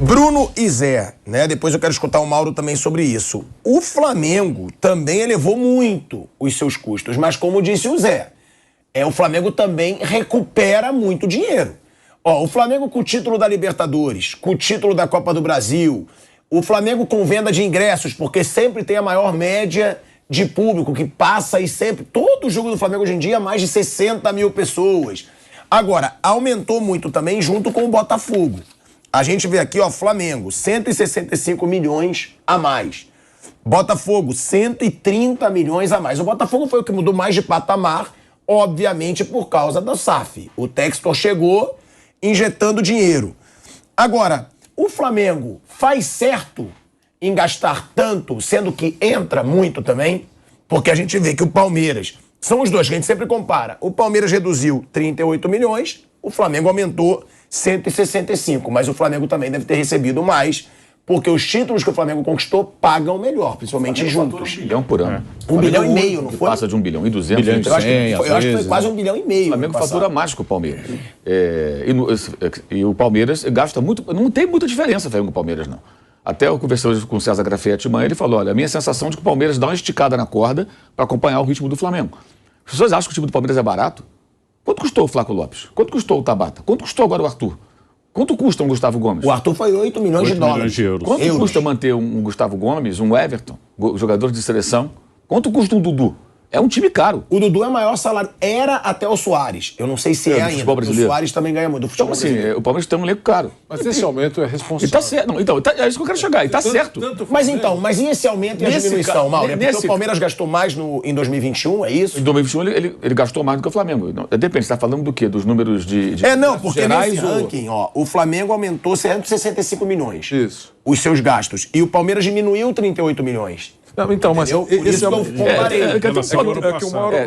Bruno e Zé, né? Depois eu quero escutar o Mauro também sobre isso. O Flamengo também elevou muito os seus custos, mas como disse o Zé, o Flamengo também recupera muito dinheiro. Ó, o Flamengo com o título da Libertadores, com o título da Copa do Brasil, o Flamengo com venda de ingressos, porque sempre tem a maior média de público que passa e sempre... Todo jogo do Flamengo hoje em dia, mais de 60 mil pessoas. Agora, aumentou muito também junto com o Botafogo. A gente vê aqui, ó, Flamengo, 165 milhões a mais. Botafogo, 130 milhões a mais. O Botafogo foi o que mudou mais de patamar, obviamente por causa da SAF. O Textor chegou injetando dinheiro. Agora, o Flamengo faz certo em gastar tanto, sendo que entra muito também, porque a gente vê que o Palmeiras, são os dois que a gente sempre compara. O Palmeiras reduziu 38 milhões, o Flamengo aumentou 165, mas o Flamengo também deve ter recebido mais, porque os títulos que o Flamengo conquistou pagam melhor, principalmente juntos. 1 bilhão por ano. 1,5 bilhão, não foi? Passa de 1 bilhão e 200. Eu acho que foi quase 1,5 bilhão. O Flamengo fatura mais que o Palmeiras. E o Palmeiras gasta muito. Não tem muita diferença, Flamengo, com o Palmeiras, não. Até eu conversei hoje com o César Grafietti, ele falou: olha, a minha sensação é de que o Palmeiras dá uma esticada na corda para acompanhar o ritmo do Flamengo. As pessoas acham que o time do Palmeiras é barato. Quanto custou o Flávio Lopes? Quanto custou o Tabata? Quanto custou agora o Arthur? Quanto custa um Gustavo Gomes? O Arthur foi 8 milhões de dólares. De euros. Quanto custa manter um Gustavo Gomes, um Everton, jogador de seleção? Quanto custa um Dudu? É um time caro. O Dudu é o maior salário. Era até o Soares. Eu não sei se é ainda. O Soares também ganha muito. Então, assim, o Palmeiras tem um elenco caro. Mas esse aumento é responsável. E tá certo. Não, então, é isso que eu quero chegar. E tá certo. Mas e esse aumento e a diminuição, Mauro? É porque o Palmeiras gastou mais em 2021, é isso? Em 2021 ele gastou mais do que o Flamengo. Depende, você tá falando do quê? Dos números de não, porque nesse ranking, ó, o Flamengo aumentou 165 milhões. Isso. Os seus gastos. E o Palmeiras diminuiu 38 milhões. Não, então, mas esse é o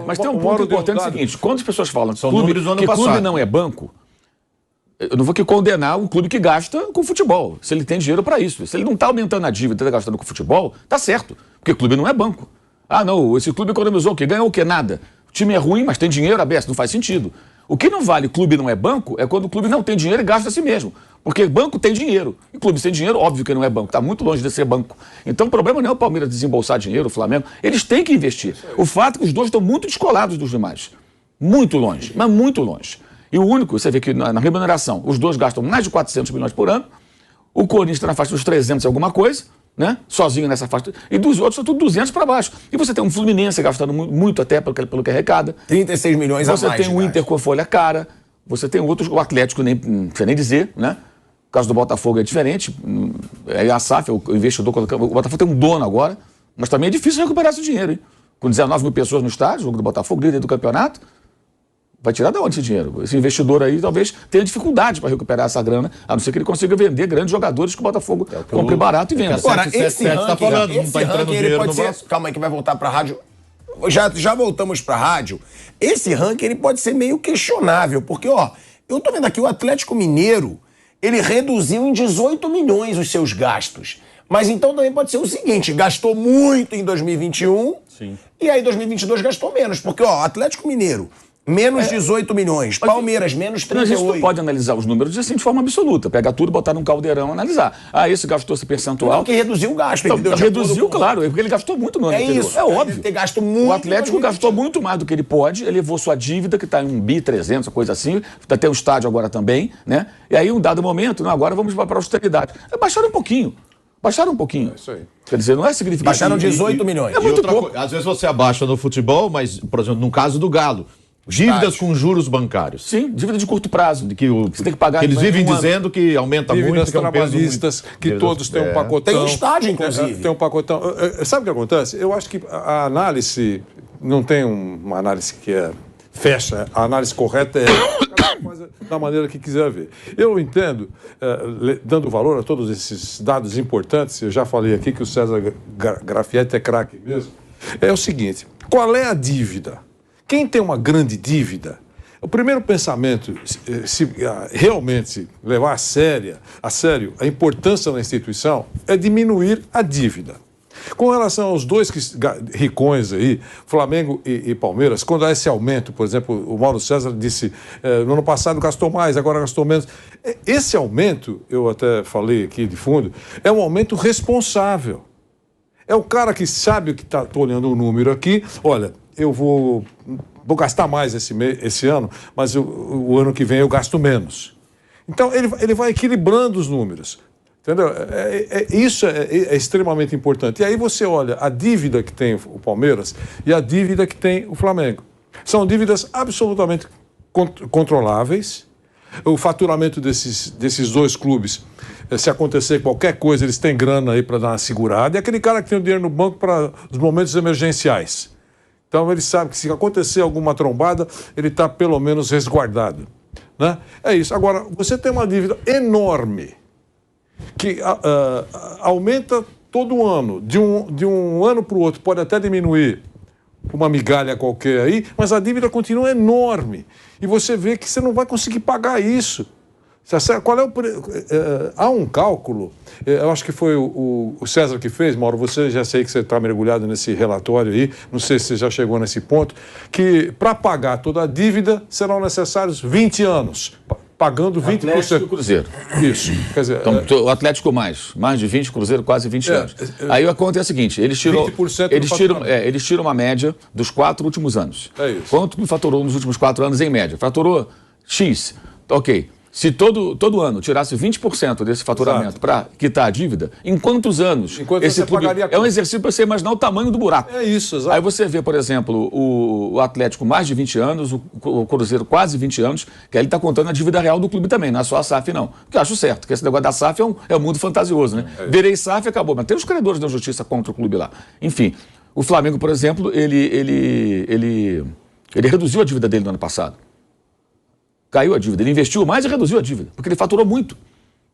mas tem um ponto importante seguinte: quando as pessoas falam que clube não é banco, eu não vou condenar um clube que gasta com futebol, se ele tem dinheiro para isso. Se ele não está aumentando a dívida e está gastando com futebol, tá certo, porque o clube não é banco. Ah, não, esse clube economizou o quê? Ganhou o quê? Nada. O time é ruim, mas tem dinheiro aberto, não faz sentido. O que não vale clube não é banco é quando o clube não tem dinheiro e gasta a si mesmo. Porque banco tem dinheiro. E clube sem dinheiro, óbvio que não é banco. Está muito longe de ser banco. Então o problema não é o Palmeiras desembolsar dinheiro, o Flamengo. Eles têm que investir. O fato é que os dois estão muito descolados dos demais. Muito longe, mas muito longe. E o único, você vê que na remuneração, os dois gastam mais de 400 milhões por ano. O Corinthians está na faixa dos 300 e alguma coisa, né? Sozinho nessa faixa. E dos outros são tudo 200 para baixo. E você tem um Fluminense gastando muito até pelo que arrecada. 36 milhões a mais. Você tem o Inter com a folha cara. Você tem outros, o Atlético, não precisa nem dizer, né? O caso do Botafogo é diferente. É a SAF, o investidor, o Botafogo tem um dono agora, mas também é difícil recuperar esse dinheiro, hein? Com 19 mil pessoas no estádio, o jogo do Botafogo, líder do campeonato, vai tirar de onde esse dinheiro? Esse investidor aí talvez tenha dificuldade para recuperar essa grana, a não ser que ele consiga vender grandes jogadores que o Botafogo compre barato e venda. Agora, esse ranking, tá falando, não tá entrando dinheiro pode ser... Calma aí que vai voltar para a rádio. Já voltamos para a rádio. Esse ranking ele pode ser meio questionável, porque, ó, eu tô vendo aqui o Atlético Mineiro, ele reduziu em 18 milhões os seus gastos. Mas então também pode ser o seguinte, gastou muito em 2021 Sim. E aí 2022 gastou menos. Porque, ó, Atlético Mineiro, menos 18 milhões. Palmeiras, menos 38. A gente não pode analisar os números assim de forma absoluta. Pegar tudo, botar num caldeirão e analisar. Ah, esse gastou esse percentual. Não, que reduziu o gasto. Então, reduziu, claro, porque ele gastou muito no ano anterior. Isso, é óbvio. Ter gasto muito. O Atlético gastou muito mais do que ele pode, elevou sua dívida, que está em 1.300 coisa assim, até o estádio agora também, né? E aí, um dado momento, não, agora vamos para a austeridade. Baixaram um pouquinho. Baixaram um pouquinho. É isso aí. Quer dizer, não é significativo. Baixaram 18 milhões. É muito pouco. Às vezes você abaixa no futebol, mas, por exemplo, no caso do Galo, dívidas com juros bancários. Sim, dívida de curto prazo. Você tem que pagar. Que eles vivem dizendo que aumenta dívidas muito, que é um peso trabalhistas, que todos têm um pacotão. Tem um estádio, inclusive. Tem um pacotão. Sabe o que acontece? Eu acho que a análise, não tem uma análise que fecha, a análise correta é cada coisa da maneira que quiser ver. Eu entendo, dando valor a todos esses dados importantes, eu já falei aqui que o César Grafietti é craque mesmo, é o seguinte, qual é a dívida? Quem tem uma grande dívida, o primeiro pensamento, se realmente levar a sério a importância da instituição, é diminuir a dívida. Com relação aos dois ricões aí, Flamengo e Palmeiras, quando há esse aumento, por exemplo, o Mauro César disse, no ano passado gastou mais, agora gastou menos. Esse aumento, eu até falei aqui de fundo, é um aumento responsável. É o cara que sabe o que está olhando o número aqui, olha, eu vou gastar mais esse ano, mas o ano que vem eu gasto menos. Então, ele vai equilibrando os números. Entendeu? Isso é extremamente importante. E aí você olha a dívida que tem o Palmeiras e a dívida que tem o Flamengo. São dívidas absolutamente controláveis. O faturamento desses dois clubes, se acontecer qualquer coisa, eles têm grana aí para dar uma segurada. E aquele cara que tem o dinheiro no banco para os momentos emergenciais. Então ele sabe que se acontecer alguma trombada, ele está pelo menos resguardado. Né? É isso. Agora, você tem uma dívida enorme que aumenta todo ano, de um ano para o outro, pode até diminuir uma migalha qualquer aí, mas a dívida continua enorme. E você vê que você não vai conseguir pagar isso. Qual é há um cálculo, eu acho que foi o César que fez, Mauro, você já sei que você está mergulhado nesse relatório aí, não sei se você já chegou nesse ponto, que para pagar toda a dívida serão necessários 20 anos. Pagando 20%. Atlético e o Cruzeiro. Isso. Quer dizer, então, o Atlético mais de 20, o Cruzeiro quase 20 anos. Aí a conta é a seguinte, eles tiram uma média dos 4 últimos anos. É isso. Quanto que faturou nos últimos 4 anos em média? Faturou X. Ok. Se todo ano tirasse 20% desse faturamento para quitar a dívida, em quantos anos esse clube... É um exercício para você imaginar o tamanho do buraco. É isso, exato. Aí você vê, por exemplo, o Atlético mais de 20 anos, o Cruzeiro quase 20 anos, que aí ele está contando a dívida real do clube também, não é só a SAF não. Porque eu acho certo, que esse negócio da SAF é um mundo fantasioso, né? Virei SAF e acabou, mas tem os credores da justiça contra o clube lá. Enfim, o Flamengo, por exemplo, ele reduziu a dívida dele no ano passado. Caiu a dívida. Ele investiu mais e reduziu a dívida, porque ele faturou muito.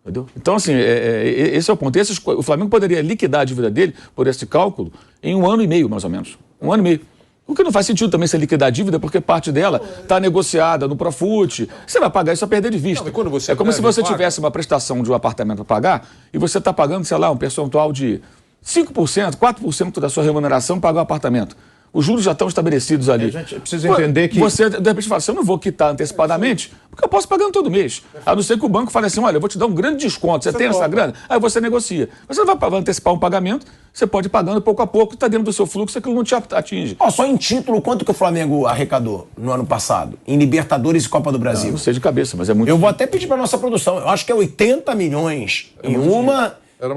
Entendeu? Então, assim, esse é o ponto. O Flamengo poderia liquidar a dívida dele, por esse cálculo, em 1 ano e meio, mais ou menos. 1 ano e meio. O que não faz sentido também você liquidar a dívida, porque parte dela está negociada no Profut. Você vai pagar isso a perder de vista. Não, como se você tivesse uma prestação de um apartamento para pagar e você está pagando, sei lá, um percentual de 5%, 4% da sua remuneração para pagar o apartamento. Os juros já estão estabelecidos ali. A gente precisa entender que... Você, de repente, fala assim, eu não vou quitar antecipadamente, porque eu posso pagando todo mês. A não ser que o banco fale assim, olha, eu vou te dar um grande desconto, você tem essa grana? Aí você negocia. Mas você não vai antecipar um pagamento, você pode ir pagando pouco a pouco, está dentro do seu fluxo, aquilo não te atinge. Só em título, quanto que o Flamengo arrecadou no ano passado? Em Libertadores e Copa do Brasil? Não sei de cabeça, mas é muito... Eu vou até pedir para nossa produção. Eu acho que é 80 milhões em uma...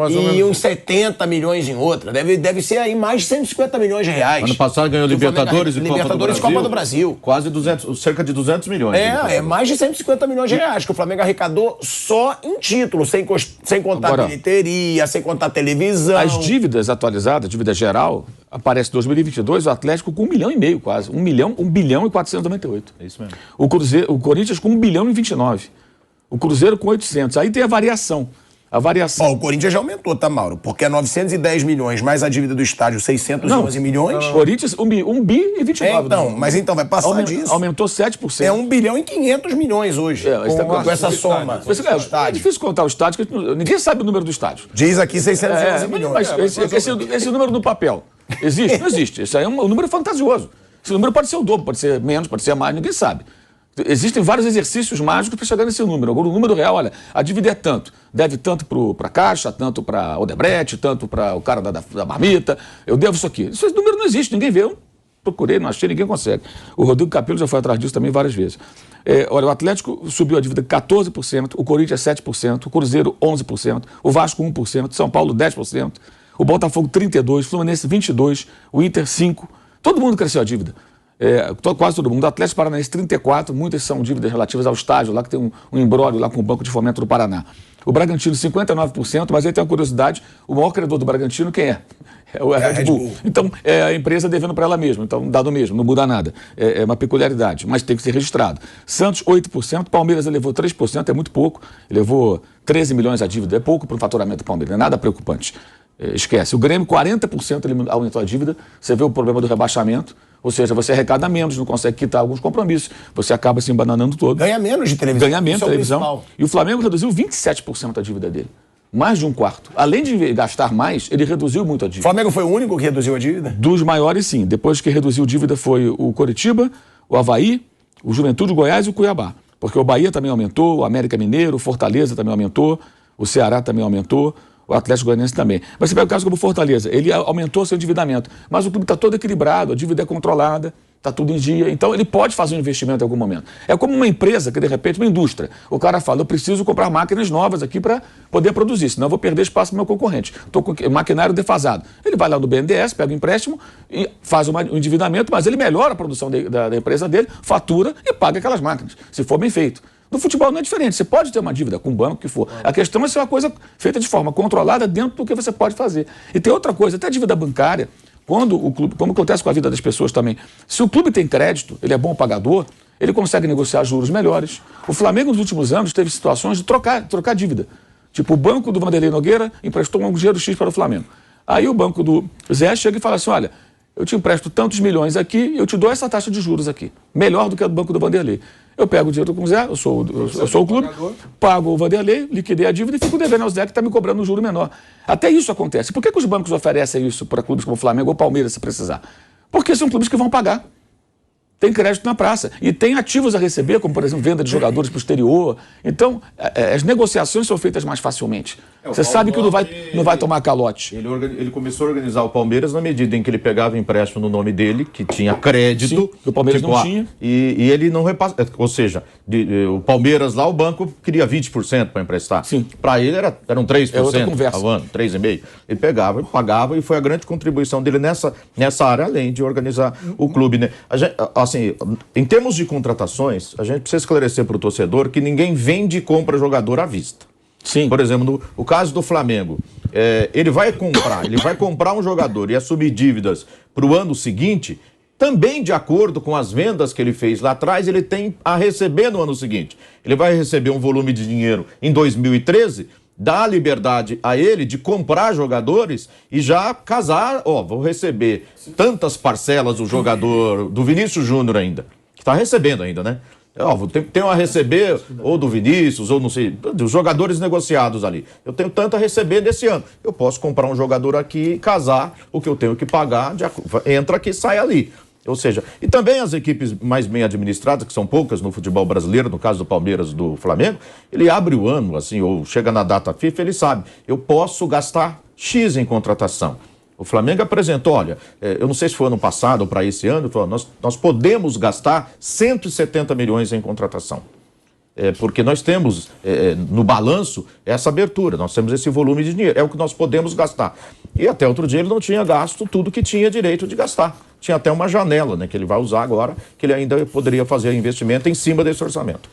E uns 70 milhões em outra. Deve ser aí mais de 150 milhões de reais. Ano passado ganhou Libertadores e Copa do Brasil. Quase cerca de 200 milhões. É mais de 150 milhões de reais que o Flamengo arrecadou só em título, sem contar agora, bilheteria, sem contar televisão. As dívidas atualizadas, dívida geral, aparece em 2022 o Atlético com 1,5 milhão quase. 1 bilhão e 498. É isso mesmo. O Corinthians com 1 bilhão e 29. O Cruzeiro com 800. Aí tem a variação. O Corinthians já aumentou, tá, Mauro? Porque é 910 milhões, mais a dívida do estádio, 611 milhões. Corinthians, 1 bi e 29. Mas vai passar disso. Aumentou 7%. É 1 bilhão e 500 milhões hoje, com essa soma. É difícil contar o estádio, porque ninguém sabe o número do estádio. Diz aqui 611 milhões. Mas esse número no papel, existe? Não existe. Isso aí é um número fantasioso. Esse número pode ser o dobro, pode ser menos, pode ser mais, ninguém sabe. Existem vários exercícios mágicos para chegar nesse número. Agora, o número real, olha, a dívida é tanto. Deve tanto para a Caixa, tanto para Odebrecht, tanto para o cara da marmita. Eu devo isso aqui. Esse número não existe, ninguém vê. Eu procurei, não achei, ninguém consegue. O Rodrigo Capello já foi atrás disso também várias vezes. Olha, o Atlético subiu a dívida 14%, o Corinthians 7%, o Cruzeiro 11%, o Vasco 1%, São Paulo 10%, o Botafogo 32%, o Fluminense 22%, o Inter 5%. Todo mundo cresceu a dívida. Quase todo mundo. O Atlético Paranaense 34%, muitas são dívidas relativas ao estádio, lá que tem um imbróglio lá com o Banco de Fomento do Paraná. O Bragantino 59%, mas aí tem uma curiosidade, o maior credor do Bragantino quem é? É a Red Bull. Então, é a empresa devendo para ela mesma, então dá do mesmo, não muda nada. É uma peculiaridade, mas tem que ser registrado. Santos 8%, Palmeiras elevou 3%, é muito pouco, elevou 13 milhões a dívida, é pouco para o faturamento do Palmeiras, não é nada preocupante. Esquece. O Grêmio 40% ele aumentou a dívida, você vê o problema do rebaixamento, ou seja, você arrecada menos, não consegue quitar alguns compromissos, você acaba se embananando todo. Ganha menos de televisão. Ganha menos de televisão. E o Flamengo reduziu 27% a dívida dele. Mais de um quarto. Além de gastar mais, ele reduziu muito a dívida. O Flamengo foi o único que reduziu a dívida? Dos maiores, sim. Depois que reduziu dívida foi o Coritiba, o Avaí, o Juventude, o Goiás e o Cuiabá. Porque o Bahia também aumentou, o América Mineiro, o Fortaleza também aumentou, o Ceará também aumentou, o Atlético Goianiense também. Mas você pega o caso como o Fortaleza, ele aumentou seu endividamento, mas o clube está todo equilibrado, a dívida é controlada, está tudo em dia, então ele pode fazer um investimento em algum momento. É como uma empresa que, de repente, uma indústria, o cara fala, eu preciso comprar máquinas novas aqui para poder produzir, senão eu vou perder espaço para o meu concorrente. Estou com maquinário defasado. Ele vai lá no BNDES, pega o empréstimo e faz um endividamento, mas ele melhora a produção da empresa dele, fatura e paga aquelas máquinas, se for bem feito. No futebol não é diferente, você pode ter uma dívida com o banco, que for. A questão é ser uma coisa feita de forma controlada dentro do que você pode fazer. E tem outra coisa, até a dívida bancária, quando o clube, como acontece com a vida das pessoas também, se o clube tem crédito, ele é bom pagador, ele consegue negociar juros melhores. O Flamengo nos últimos anos teve situações de trocar dívida. Tipo, o banco do Vanderlei Nogueira emprestou um dinheiro X para o Flamengo. Aí o banco do Zé chega e fala assim, olha, eu te empresto tantos milhões aqui e eu te dou essa taxa de juros aqui, melhor do que a do banco do Vanderlei. Eu pego o dinheiro com o Zé, eu sou o clube, pago o Vanderlei, liquidei a dívida e fico devendo ao Zé que está me cobrando um juro menor. Até isso acontece. Por que os bancos oferecem isso para clubes como o Flamengo ou Palmeiras, se precisar? Porque são clubes que vão pagar. Tem crédito na praça. E tem ativos a receber, como, por exemplo, venda de jogadores para o exterior. Então, as negociações são feitas mais facilmente. Você sabe que não vai tomar calote. Ele começou a organizar o Palmeiras na medida em que ele pegava empréstimo no nome dele, que tinha crédito. Sim, que o Palmeiras não tinha. E ele não repassa. Ou seja, o Palmeiras lá, o banco queria 20% para emprestar. Sim. Para ele eram 3% é outra conversa. ao ano, 3,5%. Ele pegava e pagava, e foi a grande contribuição dele nessa área, além de organizar o clube. Né? Assim, em termos de contratações, a gente precisa esclarecer para o torcedor que ninguém vende e compra jogador à vista. Sim. Por exemplo, o caso do Flamengo, ele vai comprar um jogador e assumir dívidas para o ano seguinte, também de acordo com as vendas que ele fez lá atrás, ele tem a receber no ano seguinte. Ele vai receber um volume de dinheiro em 2013, dá liberdade a ele de comprar jogadores e já casar, vou receber tantas parcelas do jogador, do Vinícius Júnior ainda, que está recebendo ainda, né? Tenho a receber, ou do Vinícius, ou não sei, dos jogadores negociados ali. Eu tenho tanto a receber nesse ano. Eu posso comprar um jogador aqui e casar o que eu tenho que pagar, entra aqui e sai ali. Ou seja, e também as equipes mais bem administradas, que são poucas no futebol brasileiro, no caso do Palmeiras, do Flamengo, ele abre o ano, assim, ou chega na data FIFA, ele sabe, eu posso gastar X em contratação. O Flamengo apresentou, olha, eu não sei se foi ano passado ou para esse ano, falou, nós podemos gastar 170 milhões em contratação. Porque nós temos no balanço essa abertura, nós temos esse volume de dinheiro, é o que nós podemos gastar. E até outro dia ele não tinha gasto tudo que tinha direito de gastar. Tinha até uma janela, né, que ele vai usar agora, que ele ainda poderia fazer investimento em cima desse orçamento.